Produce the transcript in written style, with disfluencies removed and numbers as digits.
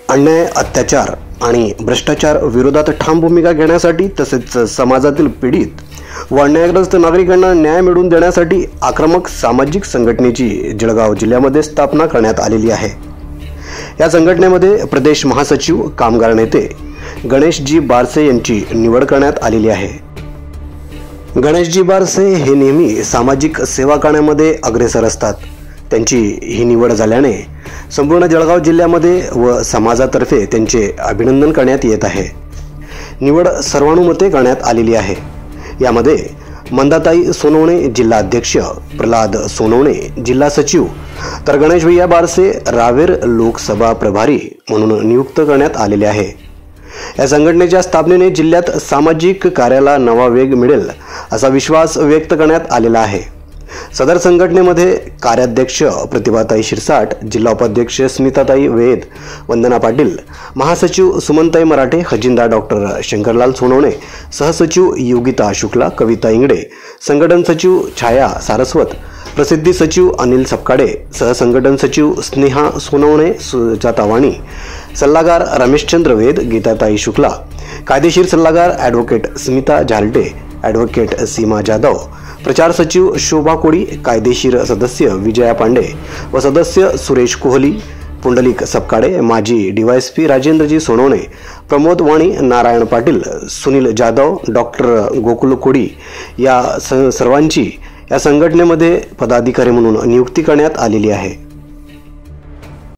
अन्याय, अत्याचार आणि भ्रष्टाचार विरोधात ठाम भूमिका घेण्यासाठी तसेच समाजातील पीडित व अन्यायग्रस्त नागरिकांना न्याय मिळवून देण्यासाठी आक्रमक सामाजिक संघटनेची जळगाव जिल्ह्यामध्ये स्थापना करण्यात आलेली आहे। या संघटनेमध्ये प्रदेश महासचिव कामगार नेते गणेशजी बारसे यांची निवड करण्यात आलेली आहे। गणेशजी बारसे हे नेहमी सामाजिक सेवा करण्यामध्ये अग्रेसर असतात। त्यांची ही निवड झाल्याने संपूर्ण जळगाव जिल्ह्यामध्ये व समाजातर्फे त्यांचे अभिनंदन करण्यात येत आहे। निवड सर्वानुमते करण्यात आलेली आहे। यामध्ये मंदाताई सोनवणे जिल्हा अध्यक्ष, प्रल्हाद सोनवणे जिल्हा सचिव, तर गणेश भैया बारसे रावेर लोकसभा प्रभारी म्हणून नियुक्त करण्यात आलेले आहे। या संघटनेच्या स्थापनेने जिल्ह्यात सामाजिक कार्याला नवा वेग मिळेल असा विश्वास व्यक्त करण्यात आलेला आहे। सदर संघटनेमध्ये कार्याध्यक्ष प्रतिभाताई शिरसाट, जिल्हा उपाध्यक्ष स्मिताताई वेद, वंदना पाटील, महासचिव सुमनताई मराठे, खजिनदार डॉक्टर शंकरलाल सोनवणे, सहसचिव योगिता शुक्ला, कविता इंगडे, संघटन सचिव छाया सारस्वत, प्रसिद्धी सचिव अनिल सपकाडे, सहसंघटन सचिव स्नेहा सोनवणे, सुजाता वाणी, सल्लागार रमेशचंद्र वेद, गीताताई शुक्ला, कायदेशीर सल्लागार ॲडव्होकेट स्मिता झालटे, ॲडव्होकेट सीमा जाधव, प्रचार सचिव शोभा कोळी, कायदेशीर सदस्य विजया पांडे व सदस्य सुरेश कोहली, पुंडलिक सपकाडे, माजी डीवायएसपी राजेंद्रजी सोनवणे, प्रमोद वाणी, नारायण पाटील, सुनील जाधव, डॉक्टर गोकुल कोळी या सर्वांची या संघटनेमध्ये पदाधिकारी म्हणून नियुक्ती करण्यात आलेली आहे।